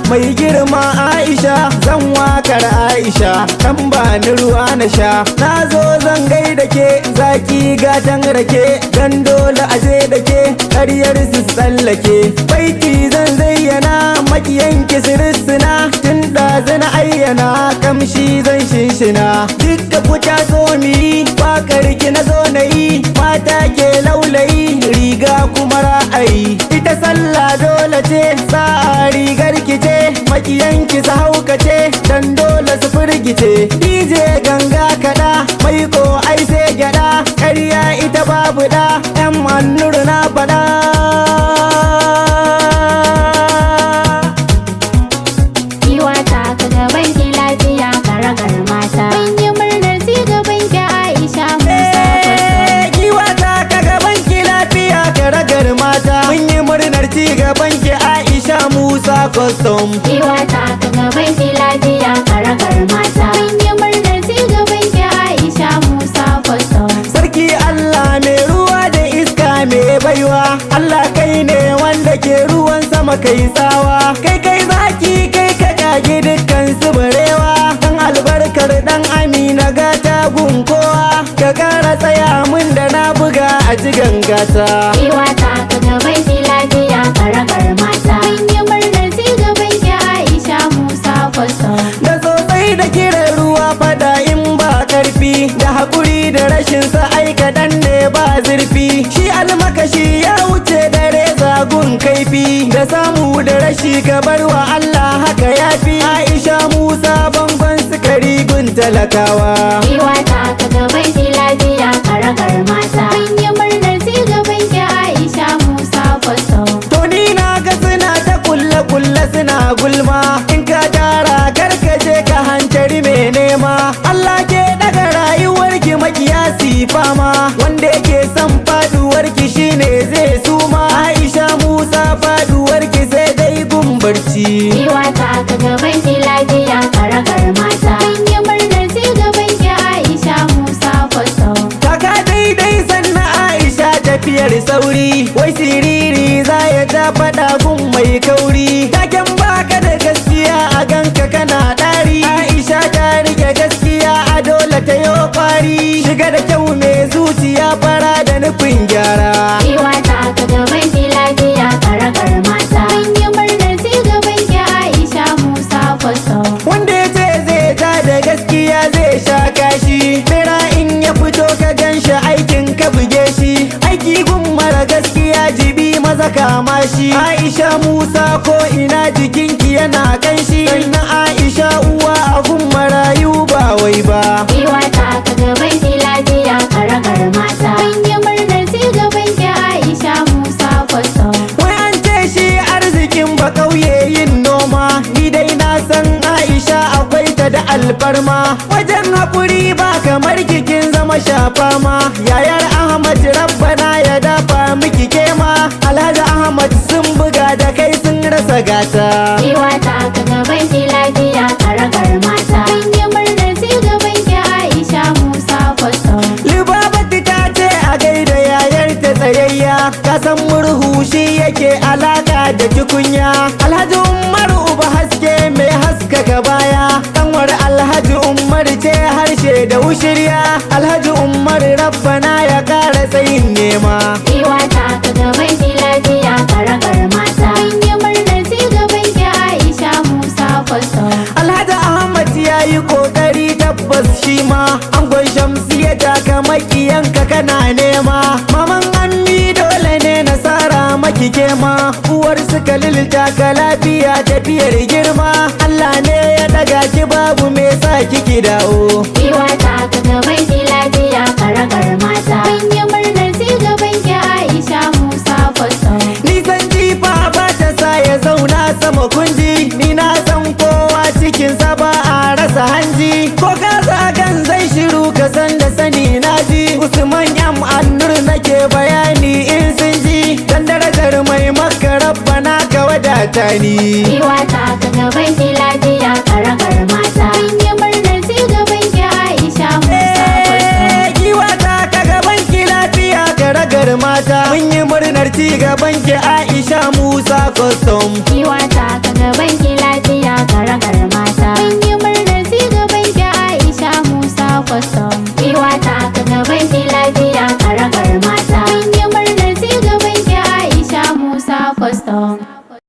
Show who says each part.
Speaker 1: mai girma Aisha zan wakar Aisha dan bani ruwa na sha. Na zo zan gaida ke zaki gatan rake, dan dole aje da ke ƙaryar su tsallake. Baiti zan zayyana makiyanki su rissuna, tun ɗazu na ayyana kamshi zan shinshina. Duk da ku taso mi wakar ki na zo na yi, mata ke laulayi riga kuma ra'ayi. Ita sallah dole ce sa'a rigar ki ce, makiyanki su haukace dan dole su firgice. DJ ganga kaɗa mai ko ai sai gyaɗa, ƙarya ita babu ɗa yan mannuru na faɗa.
Speaker 2: Giwata ka gaban ki lafiya karagar mata. Mun yi murnar ci gaban ki Aisha Musa Custom.
Speaker 1: Giwata ka gaban ki lafiya karagar mata. Mun yi murnar ci gaban ki Aisha Musa Custom.
Speaker 2: Giwata ka gaban ki lafiya karagar mata. Mun yi murnar ci gaban ki Aisha Musa Custom.
Speaker 1: Sarki Allah mai ruwa da iska mai baiwa, Allah kai ne wanda ke ruwan sama kai tsawa. Kai zaki kai ka kage dukkan su barewa, dan albarkar dan Amina gata gun kowa. Ka kara tsaya mun da na buga a ji gangata.
Speaker 2: Giwata ka gaban ki lafiya karagar mata. Mun yi murnar ci gaban ki Aisha Musa Custom.
Speaker 1: Da tsotsai da kiran ruwa fada in ba karfi, da haƙuri da rashin sa aika dan ne ba zurfi. Shi almakashi ya wuce da reza gun kaifi, da samu da rashi ka bar wa Allah haka yafi. Aisha Musa bangon sukari gun talakawa.
Speaker 2: Giwata ka gaban ki lafiya karagar mata. Mun yi murnar ci gaban ki Aisha Musa Custom.
Speaker 1: To ni na ga suna ta kulle suna gulma, in ka tara karkaje ka hantari mai nema. Allah ke daga rayuwar ki makiyasi fama, wanda yake son faduwar ki shine zai suma. Aisha Musa faduwar ki sai dai gumbarci.
Speaker 2: Giwata ka gaban ki lafiya karagar mata. Mun yi murnar ci gaban ki Aisha Musa Custom.
Speaker 1: Kaka daidai sannan Aisha tafiyar sauri, wai siriri za ya ta faɗa gun mai kauri. Taken baka da gaskiya a ganka kana ɗari, Aisha ta rike gaskiya a dole ta yo kwari. Shiga da kyau mai zuciya fara da nufin gyara.
Speaker 2: Giwata ka gaban ki lafiya karagar mata. Mun yi murnar ci gaban ki Aisha Musa Custom.
Speaker 1: Wanda ya ce zai ta da gaskiya zai sha kashi, bera in ya fito ka ganshi aikin ka buge shi. Aiki gun mara gaskiya jibi maza kama shi. Aisha Musa ko ina jikinki yana kanshi, sannan Aisha uwa a gun marayu ba wai ba.
Speaker 2: Giwata ka gaban ki lafiya karagar mata. Mun yi murnar ci gaban ki Aisha Musa Custom.
Speaker 1: Wai an ce shi arzikin ba kauye yin noma, ni dai na san Aisha akwai ta da alfarma. Wajen haƙuri ba kamar kikin zama shafa ma, yayar Ahmad rabbana ya dafa miki kema. Alhaji Ahmad sun buga da kai sun rasa gata.
Speaker 2: Giwata ka gaban ki lafiya karagar mata. Mun yi murnar ci gaban ki Aisha Musa Custom.
Speaker 1: Libabatu ta ce a gaida yayar ta tsayayya, ka san murhu shi yake alaka da tukunya. Alhaji Umar uba haske mai haskaka baya, kanwar Alhaji Umar ce harshe da wushirya. Alhaji Umar rabbana ya kara tsayin nema.
Speaker 2: Giwata ka gaban ki lafiya karagar mata. Mun yi murnar ci gaban ki Aisha Musa Custom.
Speaker 1: Alhaji Ahmad ya yi kokari tabbas shi ma, angon Shamsiyya taka makiyanka kana nema. Maman Ammi dole ne nasara maki kema, uwar suka lilta ka lafiya tafiyar girma. Allah ne ya daga ki babu me sa kiki dawo.
Speaker 2: Giwata ka gaban ki lafiya karagar mata. Mun yi murnar ci gaban ki Aisha Musa Custom.
Speaker 1: Nisan jifa ba ta sa ya zauna sama kunji, ni na san kowa cikin sa ba a rasa hanji. Ko ka zagan zai shiru ka san da sani na ji. Usman yam annur nake bayani in sun ji, dan darajar mai maka rabbana ka wadata ni.
Speaker 2: Giwata ka gaban ki lafiya karagar mata. Mun yi murnar ci gaban ki Aisha Musa Custom.
Speaker 1: Giwata ka gaban ki lafiya karagar mata. Mun yi murnar ci gaban ki Aisha Musa Custom.
Speaker 2: Giwata ka gaban ki